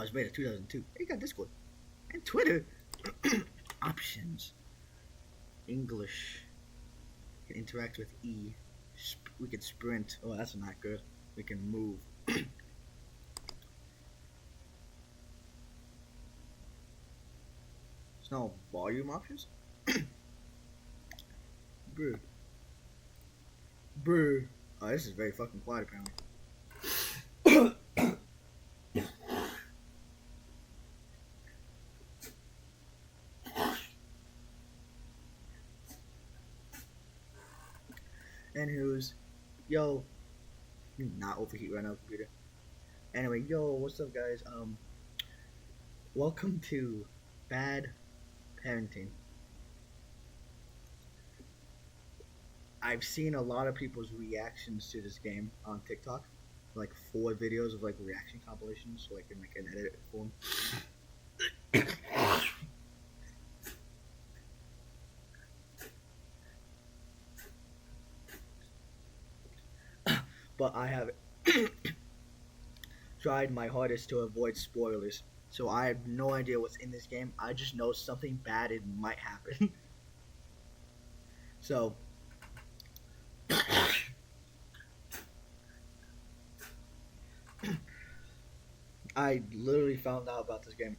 was made in 2002. You got Discord and Twitter. Options. English. We can interact with E. We can sprint. Oh, that's not good. We can move. There's no volume options. Bruh. Bruh. Oh, this is very fucking quiet apparently. And who's, yo, you not overheat right now, computer. Anyway, yo, what's up, guys? Welcome to Bad Parenting. I've seen a lot of people's reactions to this game on TikTok, like 4 videos of like reaction compilations, like in like an edit form. But I have tried my hardest to avoid spoilers, so I have no idea what's in this game. I just know something bad it might happen. So I literally found out about this game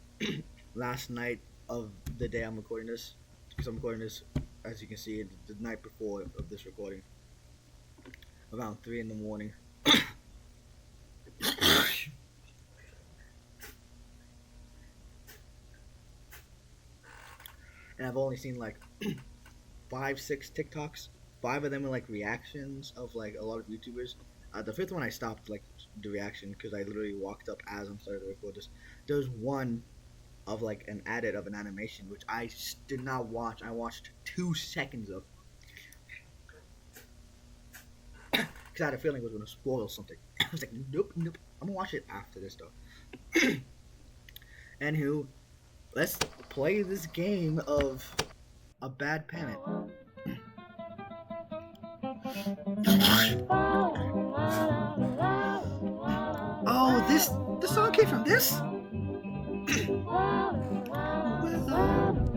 last night of the day I'm recording this, because I'm recording this, as you can see, the night before of this recording, around 3 in the morning. And I've only seen like 5, 6 TikToks. 5 of them are like reactions of like a lot of YouTubers. The 5th one I stopped like the reaction because I literally walked up as I'm starting to record this. There's one of like an edit of an animation which I did not watch. I watched 2 seconds of because I had a feeling it was gonna spoil something. I was like, nope. I'm gonna watch it after this though. Anywho, let's play this game of a bad parent. Oh, the song came from this?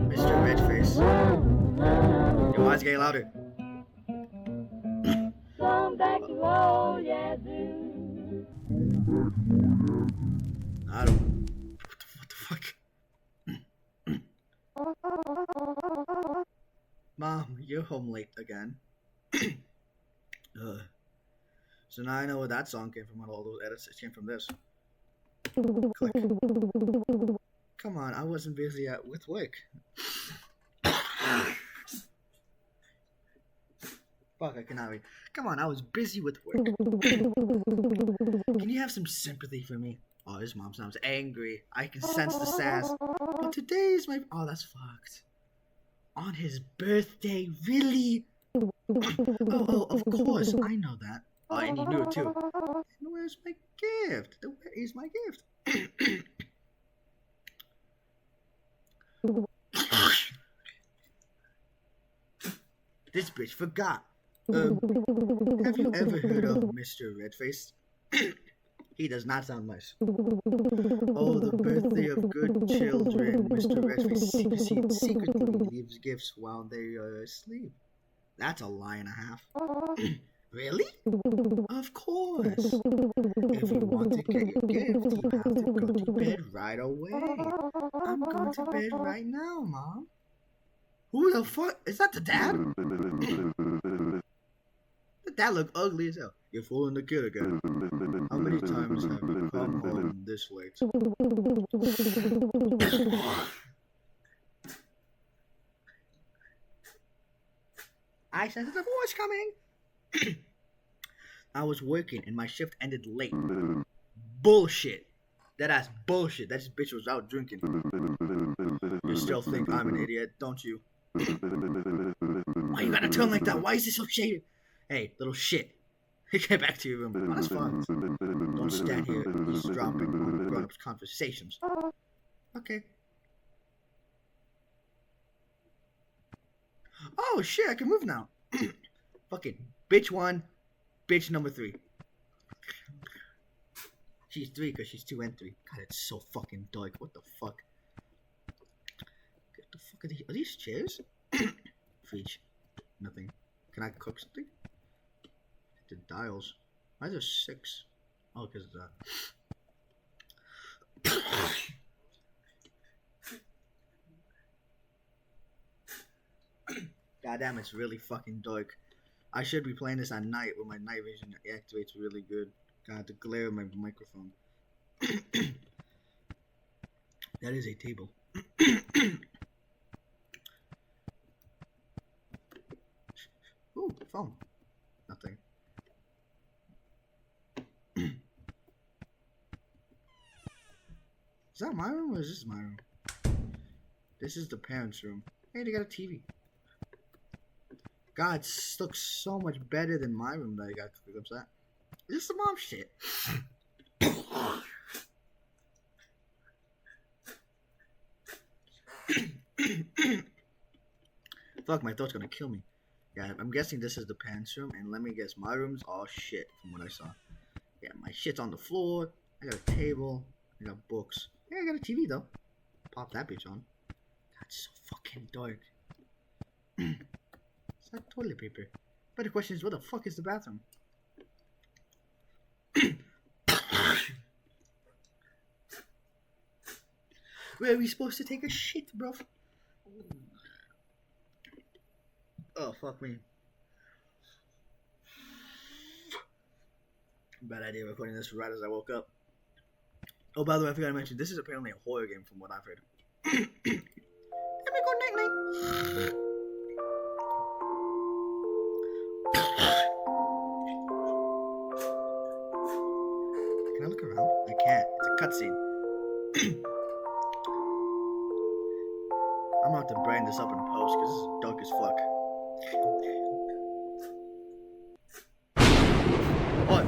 Mr. Redface. Your eyes getting louder. I don't. What the fuck? Mom, you're home late again. So now I know where that song came from. All those edits, it came from this. Click. Come on, I wasn't busy with work. Fuck, I cannot read. Come on, I was busy with work. Can you have some sympathy for me? Oh, his mom sounds angry. I can sense the sass. But today is my... Oh, that's fucked. On his birthday? Really? Oh, of course. I know that. Oh, and you knew it too. And where's my gift? Where is my gift? This bitch forgot. Have you ever heard of Mr. Redface? He does not sound nice. Oh, the birthday of good children. Mr. Redface secretly leaves gifts while they are asleep. That's a lie and a half. Really? Of course. If you want to get your gift, you have to go to bed right away. I'm going to bed right now, Mom. Who the fuck? Is that the dad? The dad look ugly as hell. You're fooling the kid again. How many times have you come home this late? I sensed a voice coming. I was working and my shift ended late. Bullshit. That ass bullshit. That bitch was out drinking. You still think I'm an idiot, don't you? Why you gotta turn like that? Why is this so shaded? Hey, little shit. Get back to your room. Oh, that's fine. Don't stand here eavesdropping on grown-ups' conversations. Okay. Oh shit, I can move now. Fucking bitch 1, bitch number 3. She's 3 because she's 2 and 3. God, it's so fucking dark. What the fuck? What the fuck are these chairs? Fridge. Nothing. Can I cook something? The dials. Why is there 6? Oh, because of that. Goddamn, it's really fucking dark. I should be playing this at night where my night vision activates really good. God, the glare of my microphone. That is a table. Ooh, phone. Nothing. Is that my room or is this my room? This is the parents' room. Hey, they got a TV. God, it looks so much better than my room that I got clips at. Is this the mom shit? Fuck, my throat's gonna kill me. Yeah, I'm guessing this is the parents' room, and let me guess, my room's all shit from what I saw. Yeah, my shit's on the floor. I got a table. I got books. Yeah, I got a TV though. Pop that bitch on. That's so fucking dark. It's like toilet paper. But the question is, what the fuck is the bathroom? Where are we supposed to take a shit, bro? Oh, fuck me. Bad idea recording this right as I woke up. Oh, by the way, I forgot to mention, this is apparently a horror game from what I've heard. Let me go night-night. Can I look around? I can't. It's a cutscene. I'm about to brand this up in post because this is dark as fuck. What?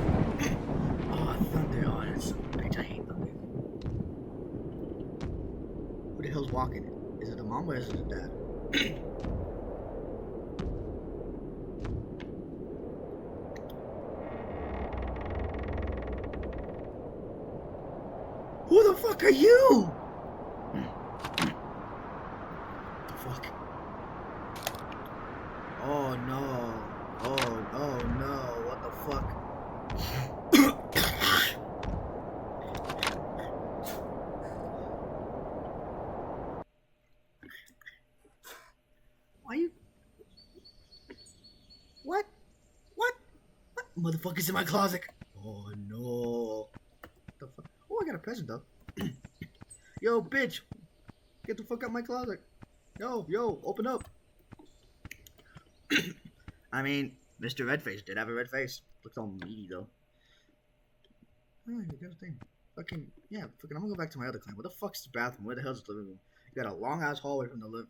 Oh, thunder. Oh, that's so bitch. I hate thunder. Who the hell's walking? Is it the mom or is it the dad? Who the fuck are you? What the fuck? Oh no. Oh no. What the fuck? Why you? What? What? What? Motherfuckers in my closet. Oh no. What the fuck? Oh, I got a present though. Yo, bitch. Get the fuck out of my closet. Yo, open up. I mean, Mr. Redface did have a red face. Looks all meaty though. Oh, you got a thing. Fucking, yeah, fucking, I'm gonna go back to my other claim. What the fuck's the bathroom? Where the hell's the living room? You got a long ass hallway from the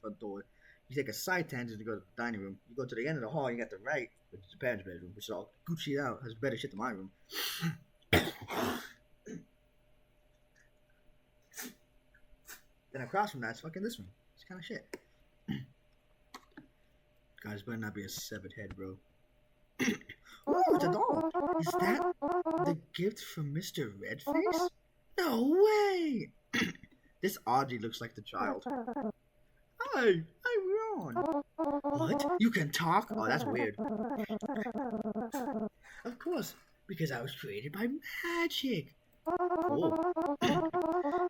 front door. You take a side tangent to go to the dining room. You go to the end of the hall, you got the right, which is the parents' bedroom, which is all Gucci'd out, has better shit than my room. Then across from that, it's fucking this one. It's kind of shit. Guys, better not be a severed head, bro. Oh, it's a doll. Is that the gift from Mr. Redface? No way! This Audrey looks like the child. Hi, I'm Ron. What? You can talk? Oh, that's weird. Of course, because I was created by magic. Cool.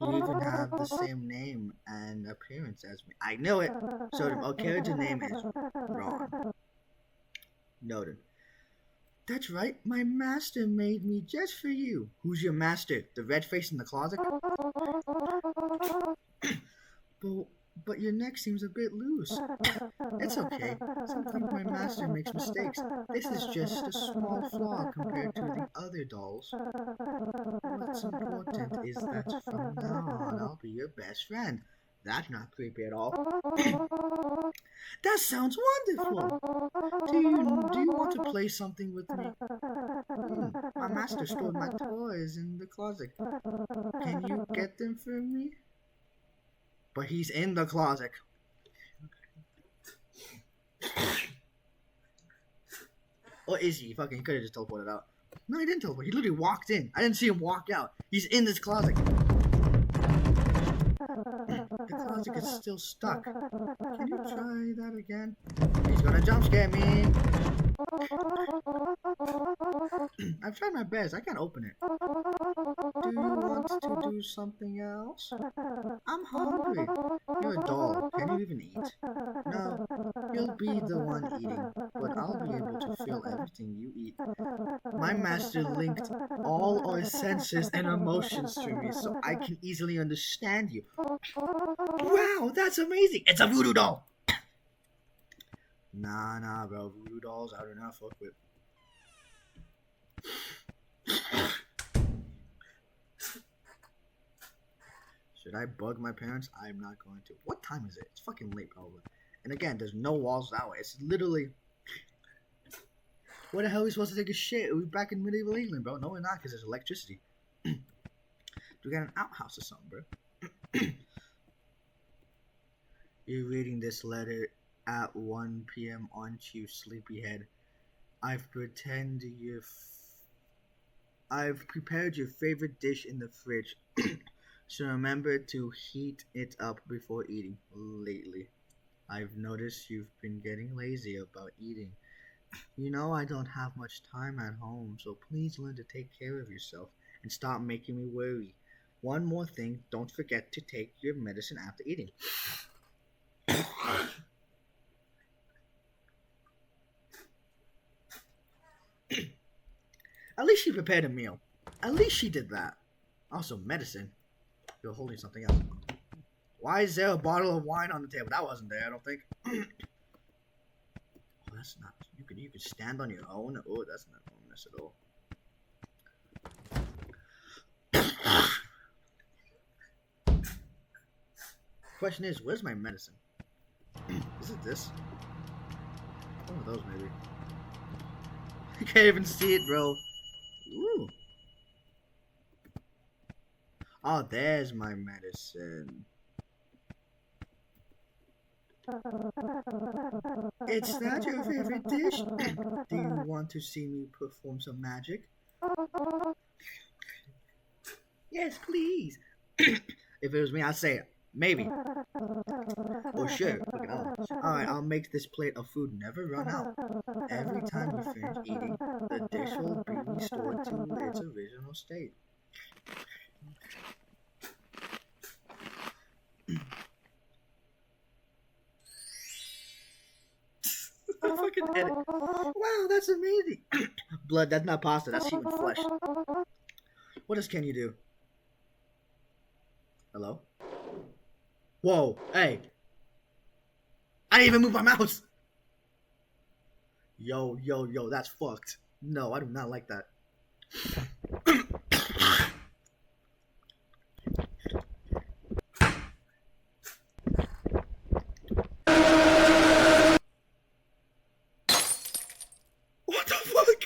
You even have the same name and appearance as me. I know it. So our character name is Ron. Noted. That's right. My master made me just for you. Who's your master? The red face in the closet? But your neck seems a bit loose. It's okay. Sometimes my master makes mistakes. This is just a small flaw compared to the other dolls. What's important is that from now on, I'll be your best friend. That's not creepy at all. That sounds wonderful. Do you want to play something with me? My master stored my toys in the closet. Can you get them for me? But he's in the closet. Or is he? Fucking, he could have just teleported out. No, he didn't teleport. He literally walked in. I didn't see him walk out. He's in this closet. The closet is still stuck. Can you try that again? He's gonna jump scare me. I've tried my best. I can't open it. Do you want to do something else? I'm hungry. You're a doll. Can you even eat? No. You'll be the one eating, but I'll be able to feel everything you eat. My master linked all our senses and emotions to me so I can easily understand you. Wow, that's amazing. It's a voodoo doll. Nah, bro. Voodoo dolls, I do not fuck with. Should I bug my parents? I'm not going to. What time is it? It's fucking late, probably. And again, there's no walls that way. It's literally... Where the hell are we supposed to take a shit? We're back in medieval England, bro. No, we're not, because there's electricity. We got an outhouse or something, bro. You're reading this letter at 1 p.m. aren't you, sleepyhead? I've prepared your favorite dish in the fridge. So remember to heat it up before eating. Lately, I've noticed you've been getting lazy about eating. You know I don't have much time at home, so please learn to take care of yourself and stop making me worry. One more thing, don't forget to take your medicine after eating. At least she prepared a meal. At least she did that. Also, medicine. You're holding something else. Why is there a bottle of wine on the table? That wasn't there, I don't think. Oh, that's not. You can stand on your own. Oh, that's not ominous at all. Question is, where's my medicine? Is it this? One of those, maybe. You can't even see it, bro. Ooh. Oh, there's my medicine. It's not your favorite dish. Do you want to see me perform some magic? Yes, please. If it was me, I'd say maybe. Or sure. Alright, I'll make this plate of food never run out. Every time you finish eating, the dish will be restored to its original state. I fucking edit. Wow, that's amazing. Blood, that's not pasta, that's human flesh. What else can you do? Hello? Whoa, hey. I didn't even move my mouse. Yo, that's fucked. No, I do not like that. What the fuck?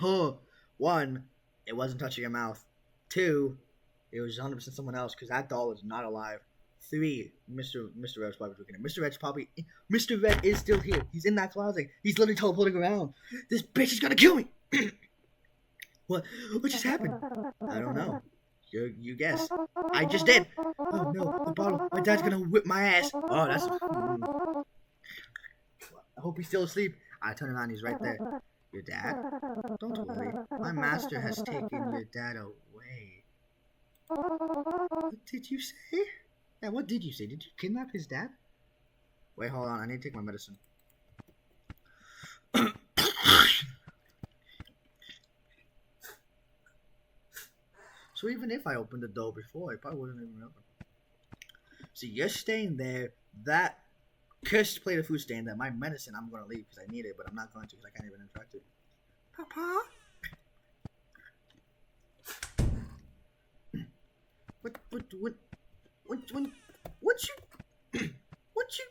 Oh, one, it wasn't touching your mouth. Two, it was 100% someone else because that doll is not alive. 3, Mr. Red's probably looking at Mr. Red is still here. He's in that closet. He's literally teleporting around. This bitch is gonna kill me. What just happened? I don't know. You guess. I just did. Oh no, the bottle. My dad's gonna whip my ass. Oh, that's. I hope he's still asleep. I turn around. He's right there. Your dad? Don't worry. My master has taken your dad away. What did you say? Yeah, what did you say? Did you kidnap his dad? Wait, hold on. I need to take my medicine. So even if I opened the door before, I probably wouldn't even open. See, you're staying there. That cursed plate of food staying there. My medicine, I'm going to leave because I need it, but I'm not going to because I can't even interact with it. Papa? What you?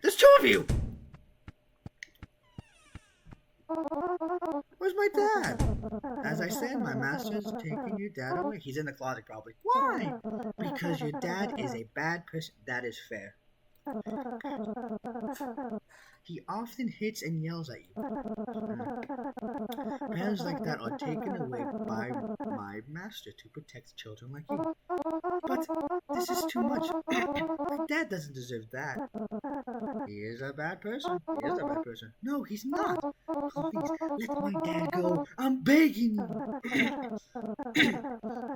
There's 2 of you! Where's my dad? As I said, my master's taking your dad away. He's in the closet probably. Why? Because your dad is a bad person. That is fair. He often hits and yells at you. Parents like that are taken away by my master to protect children like you. But this is too much. My dad doesn't deserve that. He is a bad person. He is a bad person. No, he's not. Please, let my dad go. I'm begging you.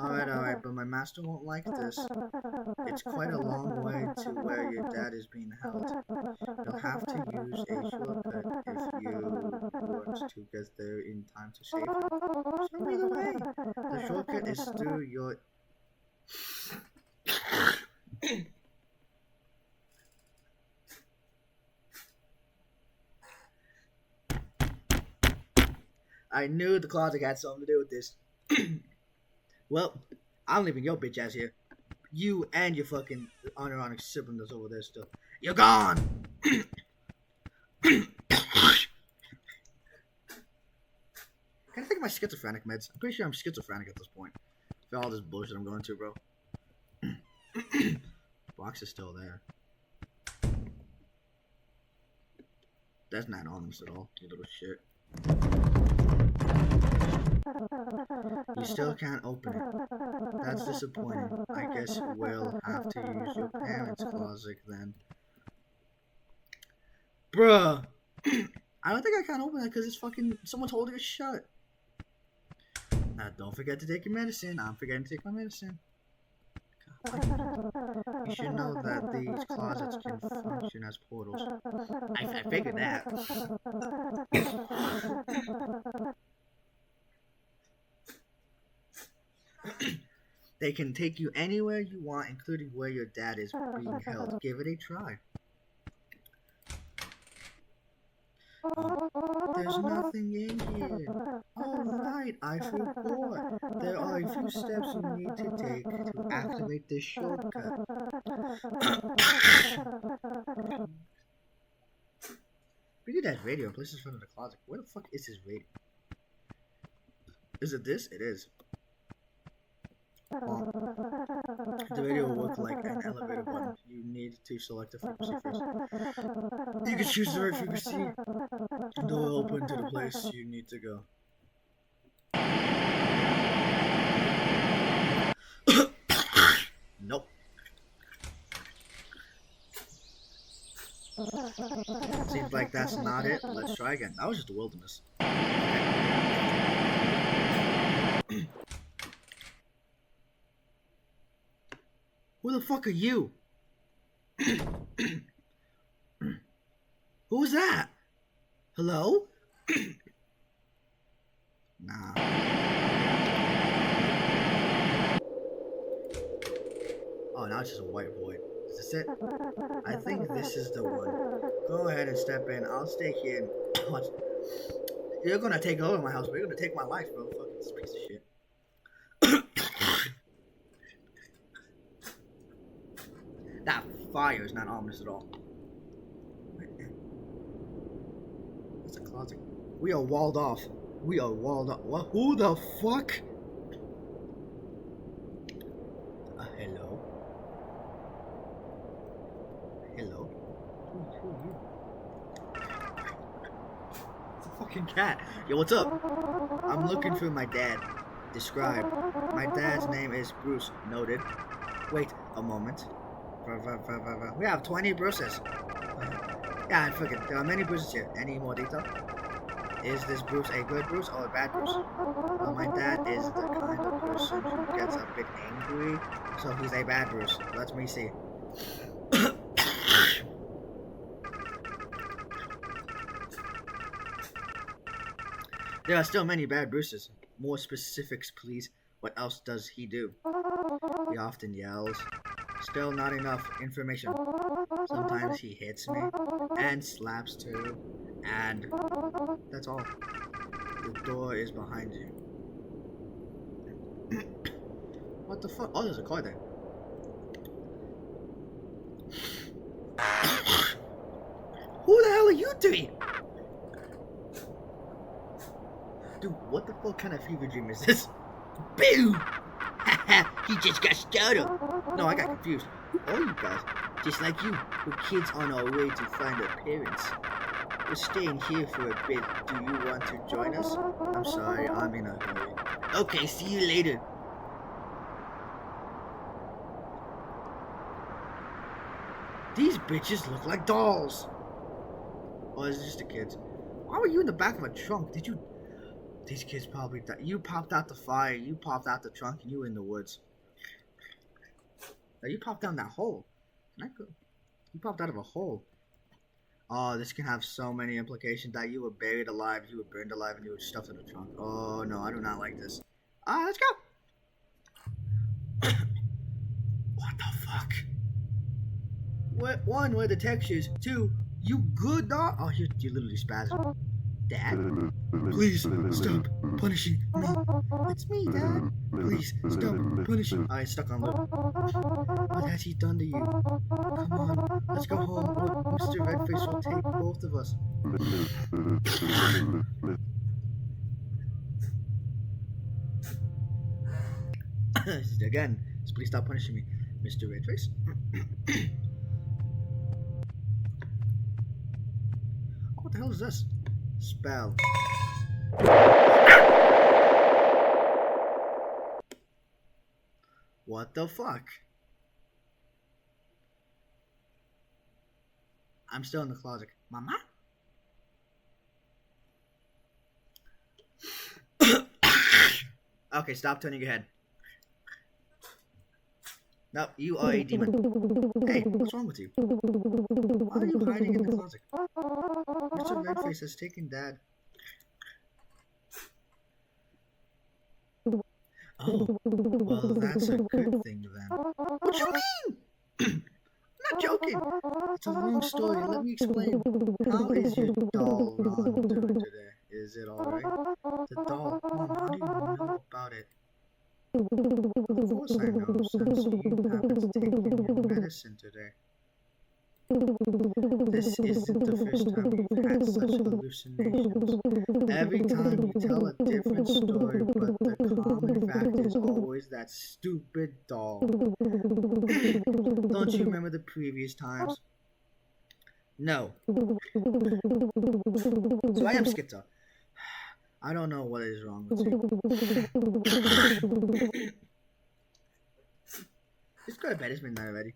Alright, but my master won't like this. It's quite a long way to where your dad is being held. You'll have to use a shortcut if you want to get there in time to save him. Show me the way. The shortcut is through your... I knew the closet had something to do with this. Well, I'm leaving your bitch ass here. You and your fucking unironic sibling that's over there still. You're gone! Can I take my schizophrenic meds? I'm pretty sure I'm schizophrenic at this point. For all this bullshit I'm going to, bro. Box is still there. That's not ominous at all, you little shit. You still can't open it. That's disappointing. I guess we'll have to use your parents' closet then. Bruh! I don't think I can open it because it's fucking... someone's holding it shut. Now, don't forget to take your medicine. I'm forgetting to take my medicine. You should know that these closets can function as portals. I figured that. They can take you anywhere you want, including where your dad is being held. Give it a try. There's nothing in here. Alright, I forgot. There are a few steps you need to take to activate this shortcut. We did that radio and place this in front of the closet. Where the fuck is his radio? Is it this? It is. Well, the radio will look like an elevator button. You need to select a frequency first. You can choose the right frequency. The door will open to the place you need to go. Nope. Seems like that's not it. Let's try again. That was just the wilderness. Who the fuck are you? Who was that? Hello? Nah. Oh, now it's just a white void. Is this it? I think this is the one. Go ahead and step in. I'll stay here and watch. You're gonna take over my house, but you're gonna take my life, bro. Fuck this piece of shit. That fire is not ominous at all. It's a closet. We are walled off. We are walled off. What? Who the fuck? Hello? Hello? Who are you? It's a fucking cat. Yo, what's up? I'm looking for my dad. Describe. My dad's name is Bruce. Noted. Wait a moment. We have 20 Bruces. Yeah, I forget. There are many Bruces here. Any more detail? Is this Bruce a good Bruce or a bad Bruce? Well, my dad is the kind of person who gets a bit angry, so he's a bad Bruce. Let me see. There are still many bad Bruces. More specifics, please. What else does he do? He often yells. Still not enough information. Sometimes he hits me and slaps too, and that's all. The door is behind you. What the fuck? Oh, there's a car there. Who the hell are you three? Dude, what the fuck kind of fever dream is this? Boo! Haha, he just got startled. No, I got confused. Who are you guys? Just like you, we're kids on our way to find our parents. We're staying here for a bit. Do you want to join us? I'm sorry, I'm in a hurry. Okay, see you later. These bitches look like dolls. Oh, is it just the kids? Why were you in the back of a trunk? Did you... These kids probably... You popped out the fire, you popped out the trunk, and you were in the woods. Now you popped down that hole. Can I go? You popped out of a hole. Oh, this can have so many implications that you were buried alive, you were burned alive, and you were stuffed in a trunk. Oh, no, I do not like this. Let's go! What the fuck? One, where the textures. Two, you good dog? Oh, you're literally spazzing. Dad? Please, stop punishing me. It's me, Dad. Please, stop punishing. I stuck on loop. What has he done to you? Come on, let's go home, or Mr. Redface will take both of us. Again, please stop punishing me, Mr. Redface. Oh, what the hell is this? Spell. What the fuck? I'm still in the closet. Mama? Okay, stop turning your head. No, you are a demon. Hey, what's wrong with you? Why are you hiding in the closet? Mr. Redface has taken Dad. Oh, well, that's a good thing then. What do you mean? I'm not joking. It's a long story. Let me explain. How is your doll Ron doing today? Is it alright? The doll? Mom, how do you know about it? Of course I know, since you haven't taken your medicine today. This isn't the first time we've had such hallucinations. Every time you tell a different story, but the common fact is always that stupid doll. Don't you remember the previous times? No. So I am schizo. I don't know what is wrong with you. Just go to bed, it's midnight already.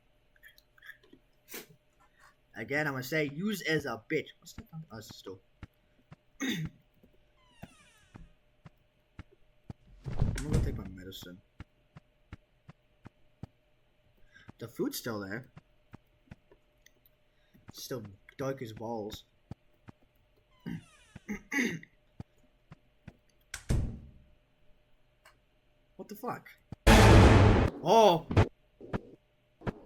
Again, I'm gonna say, use as a bitch. What's that? Oh, it's a store. I'm gonna take my medicine. The food's still there. It's still dark as balls. What the fuck? Oh!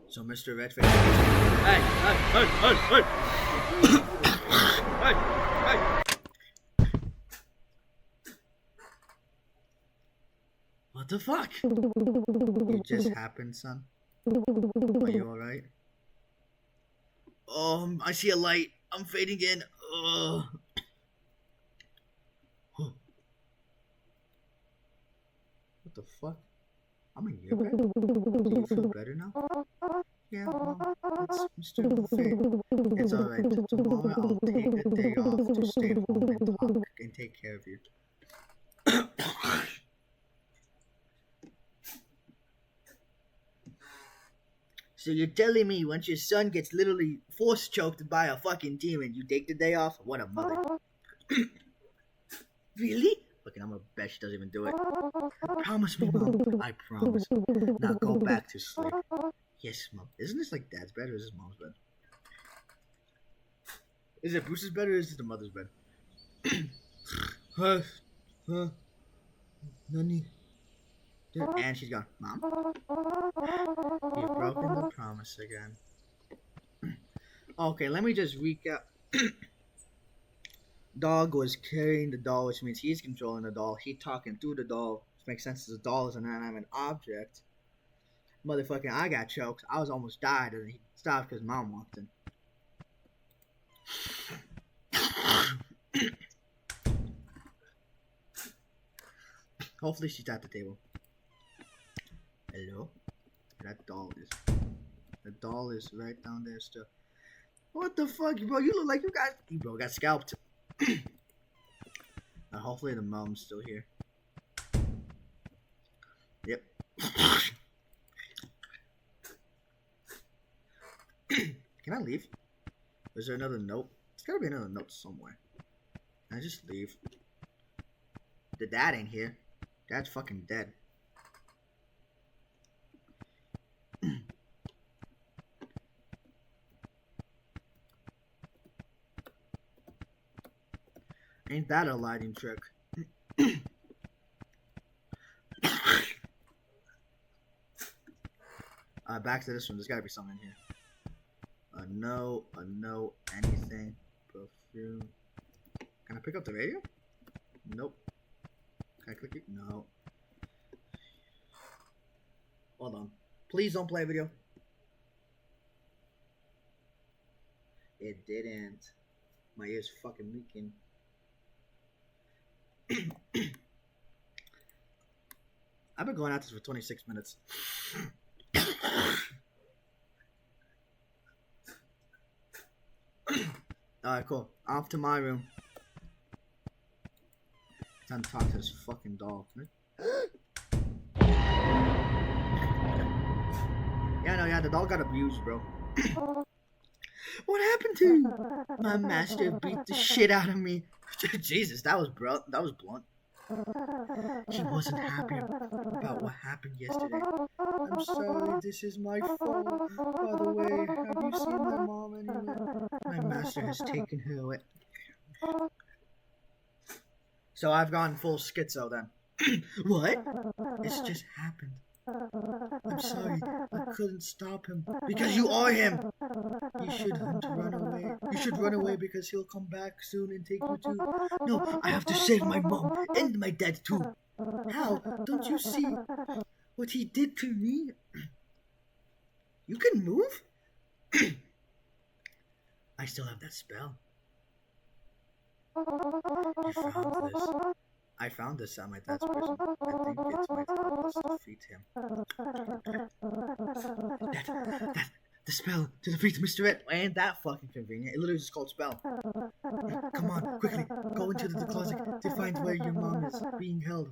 So Mr. Redface. Hey! What the fuck? It just happened, son. Are you alright? I see a light. I'm fading in. What the fuck? I'm in your bed. Do you feel better now? Yeah, Mom, it's Mr. Redface. It's alright. Tomorrow I'll take a day off to stay home and talk and take care of you. So you're telling me once your son gets literally force choked by a fucking demon, you take the day off? What a mother. Really? Fucking, I'm gonna bet she doesn't even do it. Promise me, Mom. I promise. Now go back to sleep. Yes, Mom. Isn't this like Dad's bed or is this Mom's bed? Is it Bruce's bed or is it the mother's bed? Nani? And she's gone. Mom? You've broken the promise again. Okay, let me just recap. Dog was carrying the doll, which means he's controlling the doll. He talking through the doll, which makes sense as the doll is an inanimate object. Motherfucking, I got choked. I was almost died, and he stopped because Mom walked in. Hopefully she's at the table. Hello? The doll is right down there still. What the fuck, bro? You look like you got scalped. And hopefully the mom's still here. Yep. Can I leave? Is there another note? There's gotta be another note somewhere. Can I just leave? The dad ain't here. Dad's fucking dead. Ain't that a lighting trick? Back to this one. There's gotta be something in here. No, anything. Perfume. Can I pick up the radio? Nope. Can I click it? No. Hold on. Please don't play a video. It didn't. My ear's fucking leaking. I've been going at this for 26 minutes. Alright, cool. Off to my room. Time to talk to this fucking doll. Yeah, the doll got abused, bro. What happened to you? My master beat the shit out of me. Jesus, that was blunt. He wasn't happy about what happened yesterday. I'm sorry, this is my fault. By the way, have you seen my mom anywhere? My master has taken her away. So I've gone full schizo then. What? It's just happened. I'm sorry, I couldn't stop him. Because you are him! You should run away. You should run away because he'll come back soon and take you too. No, I have to save my mom and my dad too. How? Don't you see what he did to me? You can move? I still have that spell. You found this. I found this at my dad's prison. I think it's my time to defeat him. The spell to defeat Mr. Red. Ain't that fucking convenient? It literally just called spell. Come on, quickly, go into the closet to find where your mom is being held.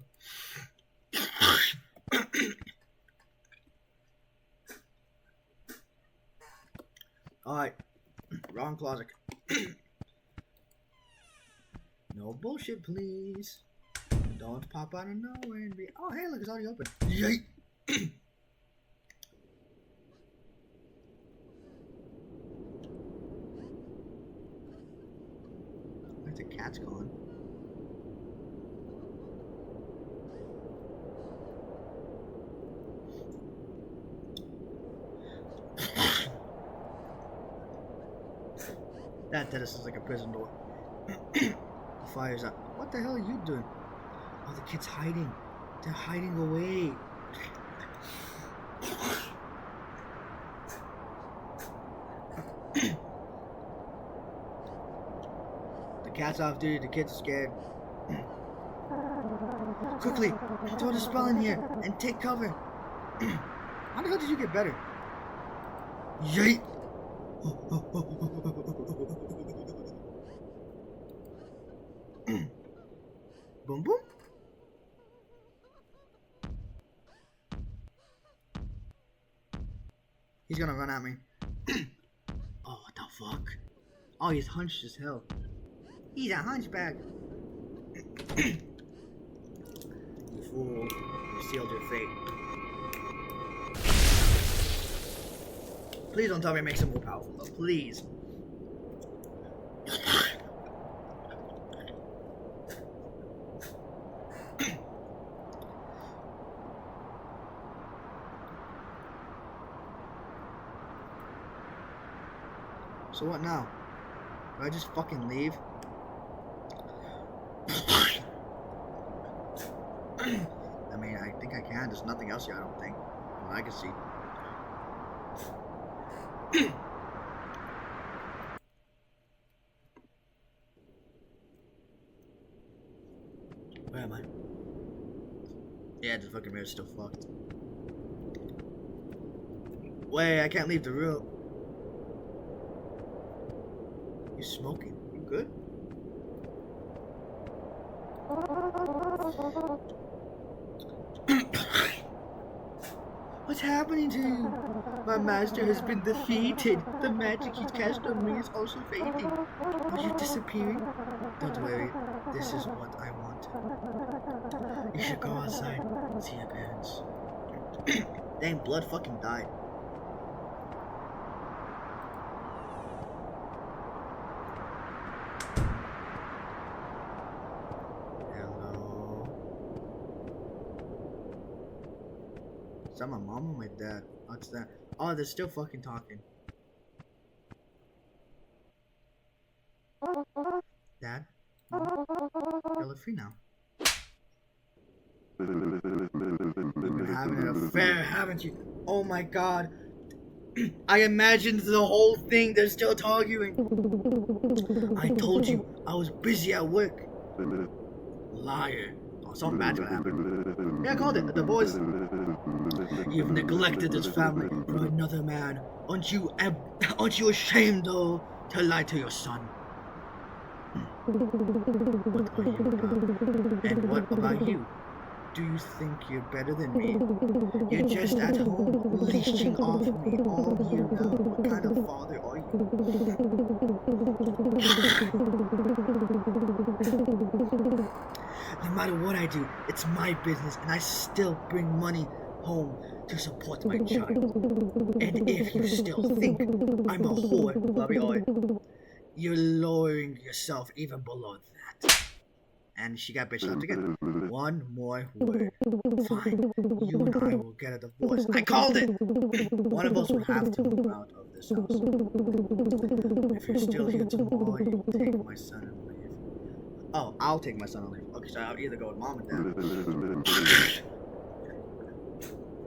Alright, wrong closet. No bullshit, please. Don't pop out of nowhere and be. Oh, hey, look, it's already open. Yay! Where's the cat's gone? That is like a prison door. The fire's up. What the hell are you doing? Oh, the kid's hiding. They're hiding away. The cat's off duty. The kid's scared. Quickly, throw the spell in here and take cover. How the hell did you get better? Yay! Boom boom. He's gonna run at me. Oh, what the fuck? Oh, he's hunched as hell. He's a hunchback. You fool. You sealed your fate. Please don't tell me it makes him more powerful, though. Please. So what now? Do I just fucking leave? I mean, I think I can. There's nothing else here, I don't think. From what I can see. Where am I? Yeah, the fucking mirror's still fucked. Wait, I can't leave the room. You smoking? You good? What's happening to you? My master has been defeated. The magic he's cast on me is also fading. Are you disappearing? Don't worry, this is what I want. You should go outside and see your parents. Dang, blood fucking died. Is that my mom or my dad? What's that? Oh, they're still fucking talking. Dad? Mom? Y'all are free now. You've been having an affair, haven't you? Oh my god. I imagined the whole thing. They're still arguing. I told you I was busy at work. Liar. Oh, something bad's gonna happen. Yeah, I called it. The boys. You've neglected this family for another man. Aren't you ashamed, though, to lie to your son? What are you about? And what about you? Do you think you're better than me? You're just at home, leeching off me all year round. What kind of father are you? No matter what I do, it's my business, and I still bring money home to support my child. And if you still think I'm a whore, Bobby, you're lowering yourself even below that. And she got bitched up again. One more word. Fine. You and I will get a divorce. I called it! One of us will have to move out of this house. If you're still here tomorrow, you'll take my son and leave. Oh, I'll take my son and leave. Okay, so I'll either go with mom and dad.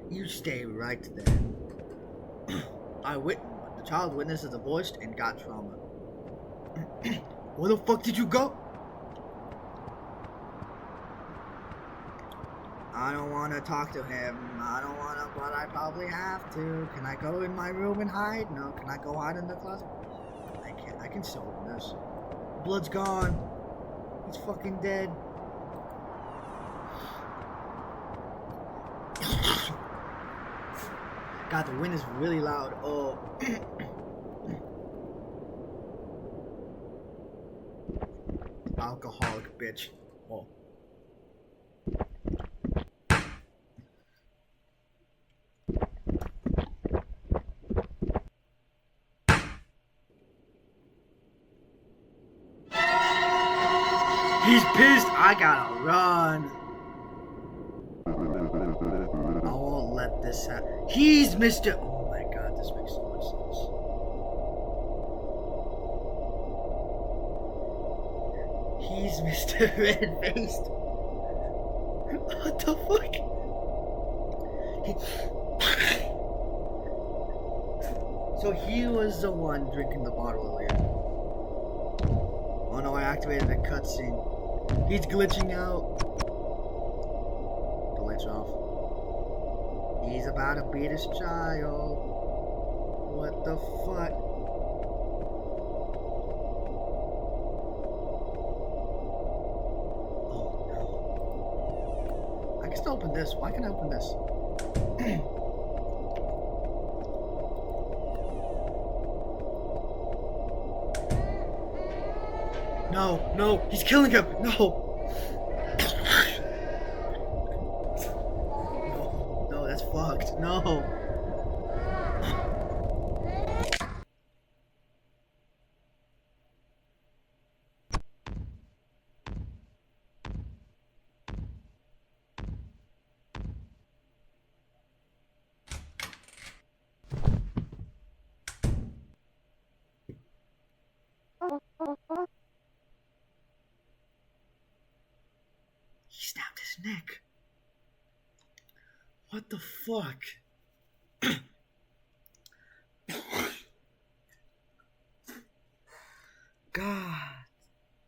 You stay right there. The child witnessed a divorce and got trauma. Where the fuck did you go? I don't want to talk to him. I don't want to, but I probably have to. Can I go in my room and hide? No. Can I go hide in the closet? I can't. I can still open this. Blood's gone. He's fucking dead. God, the wind is really loud. Oh. Alcoholic bitch. Oh. He's pissed. I gotta run. I won't let this happen. He's Mr. Oh my god, this makes so much sense. He's Mr. Red-Faced. What the fuck? So he was the one drinking the bottle earlier. Oh no, I activated a cutscene. He's glitching out. The lights are off. He's about to beat his child. What the fuck? Oh no. I can still open this. Why can't I open this? No, no, he's killing him. No. No, that's fucked. No. He snapped his neck. What the fuck? God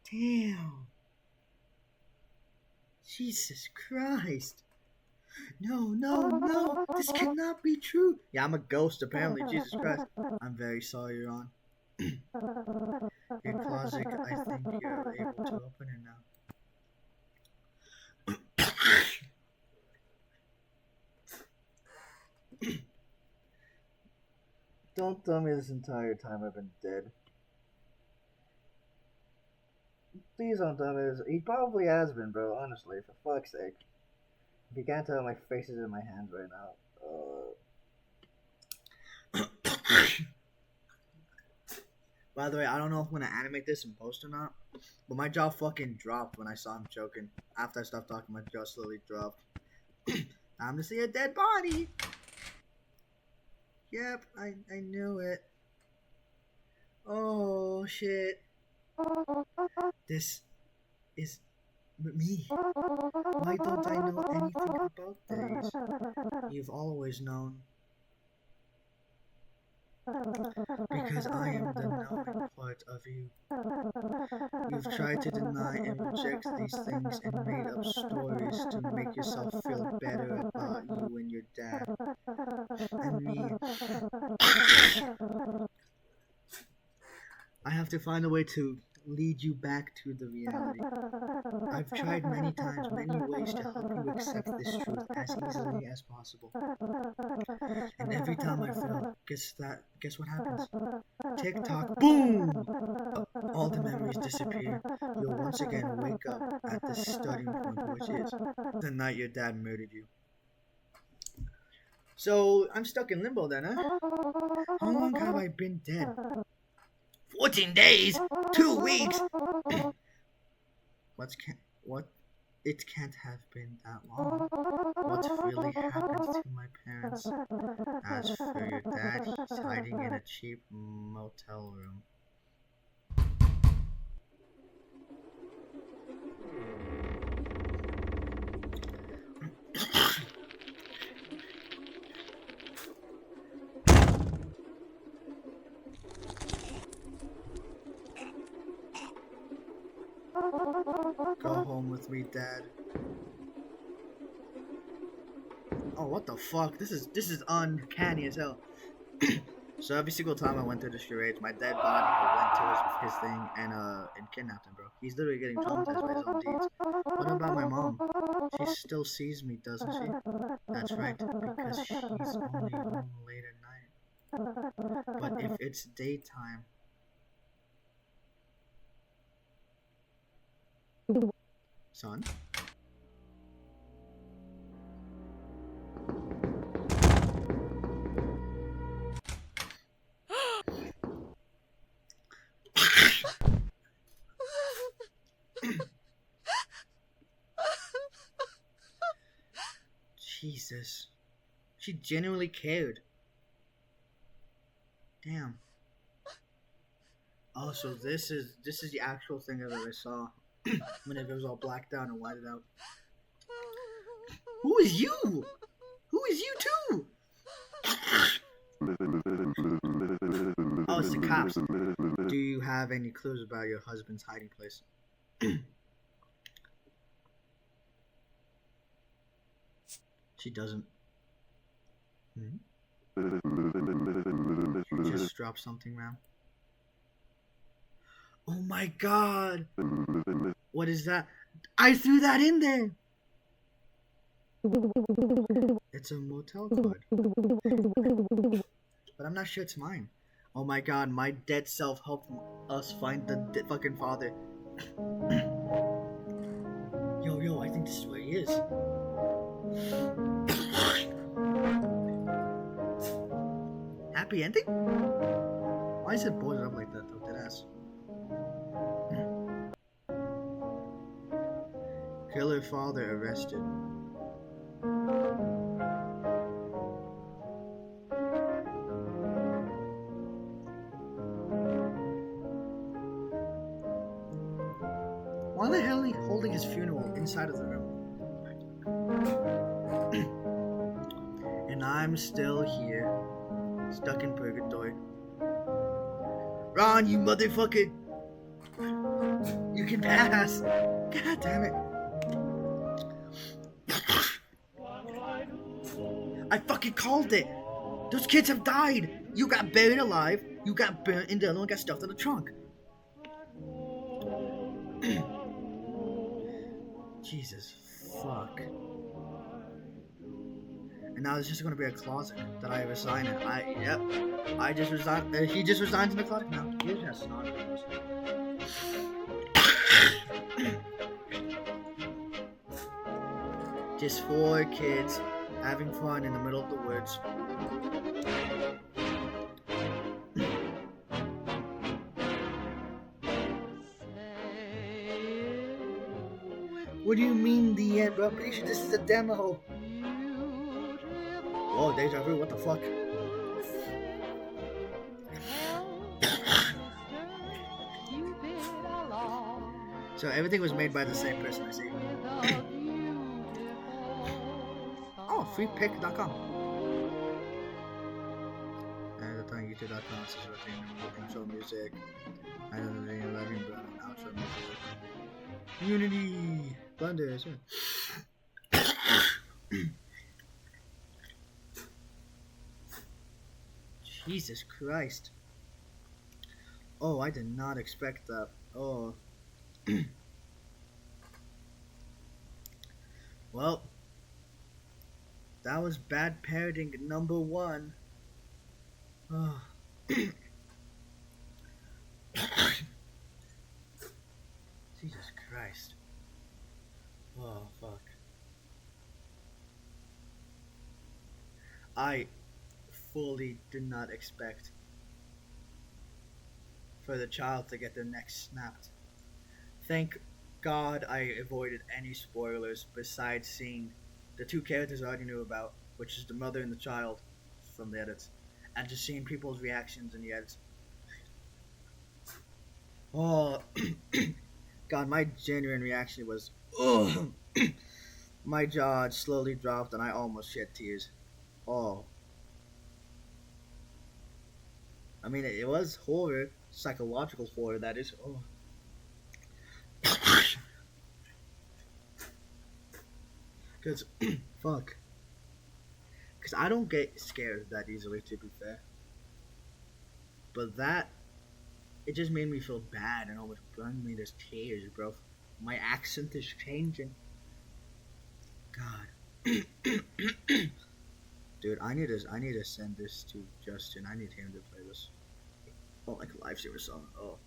damn. Jesus Christ. No, no, no, this cannot be true. Yeah, I'm a ghost apparently, Jesus Christ. I'm very sorry, Ron. Your closet, I think you're able to open it now. Don't tell me this entire time I've been dead. Please don't tell me this. He probably has been, bro, honestly, for fuck's sake. If you can't tell, my face is in my hands right now. By the way, I don't know if I'm gonna animate this in post or not, but my jaw fucking dropped when I saw him choking. After I stopped talking, my jaw slowly dropped. Time to see a dead body! Yep, I knew it. Oh, shit. This is me. Why don't I know anything about this? You've always known. Because I am the knowing part of you. You've tried to deny and reject these things and made up stories to make yourself feel better about you and your dad. And me. I have to find a way to lead you back to the reality. I've tried many times, many ways to help you accept this truth as easily as possible. And every time I fail, guess what happens? Tick tock, boom! All the memories disappear. You'll once again wake up at the starting point, which is the night your dad murdered you. So I'm stuck in limbo then, huh? How long have I been dead? 14 days? 2 weeks? What? It can't have been that long. What really happened to my parents? As for your dad, he's hiding in a cheap motel room. Go home with me, Dad. Oh, what the fuck? This is uncanny as hell. So every single time I went through the charades, my dead body went to his thing and kidnapped him, bro. He's literally getting traumatized by his own deeds. What about my mom? She still sees me, doesn't she? That's right, because she's only home late at night. But if it's daytime, son. Jesus. She genuinely cared. Damn. Oh, so this is the actual thing that I saw. Whenever it was all blacked out and whited out. Who is you? Who is you too? Oh, it's the cops. Do you have any clues about your husband's hiding place? She doesn't. She just dropped something, ma'am. Oh my god! What is that? I threw that in there! It's a motel card. But I'm not sure it's mine. Oh my god, my dead self helped us find the fucking father. Yo, I think this is where he is. Happy ending? Why is it boarded up like that though, deadass? Killer father arrested. Why the hell are you holding his funeral inside of the room? And I'm still here, stuck in purgatory. Ron, you motherfucker! You can pass! God damn it. I fucking called it. Those kids have died. You got buried alive. You got burnt, and the other one got stuffed in the trunk. Jesus fuck. And now there's just gonna be a closet that I resign in. I just resigned. He just resigns in the closet now. You're just not. Just 4 kids having fun in the middle of the woods. What do you mean the end, bro? I'm pretty sure this is a demo. Oh, deja vu, what the fuck? So everything was made by the same person, I see. Oh, freepick.com. And the time youtube.com says intro music. I don't know the 11 but outro music. Unity Blender, sure. Jesus Christ. Oh, I did not expect that. Oh. Well, that was bad parroting number 1. Oh. Jesus Christ. Oh, fuck. I fully did not expect for the child to get their neck snapped. Thank God I avoided any spoilers besides seeing the 2 characters I already knew about, which is the mother and the child from the edits, and just seeing people's reactions in the edits. Oh, God, my genuine reaction was, oh, my jaw slowly dropped and I almost shed tears. Oh. I mean, it was horror, psychological horror, that is. Oh. Because, fuck. Because I don't get scared that easily, to be fair. But that, it just made me feel bad and almost burned me to tears, bro. My accent is changing. God. Dude, I need to send this to Justin. I need him to play this. Oh, like a lifesaver song. Oh.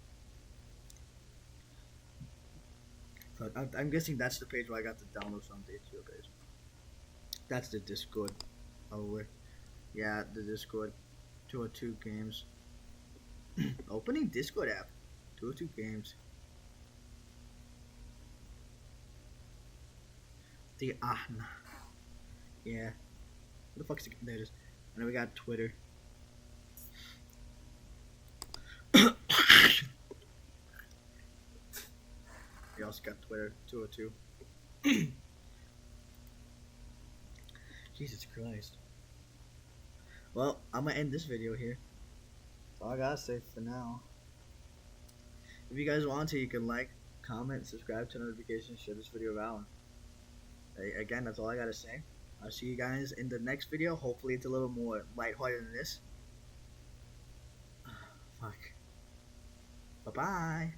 But I'm guessing that's the page where I got the download from the HBO page. That's the Discord. Probably. Yeah, the Discord. 202 games. Opening Discord app. 202 games. The Ahna. Yeah. What the fuck is it? There it is. And then we got Twitter. We also got Twitter. 202. Jesus Christ. Well, I'm gonna end this video here. That's all I gotta say for now. If you guys want to, you can like, comment, subscribe to notifications, share this video around. Again, that's all I gotta say. I'll see you guys in the next video. Hopefully it's a little more lighthearted than this. Fuck. Bye-bye.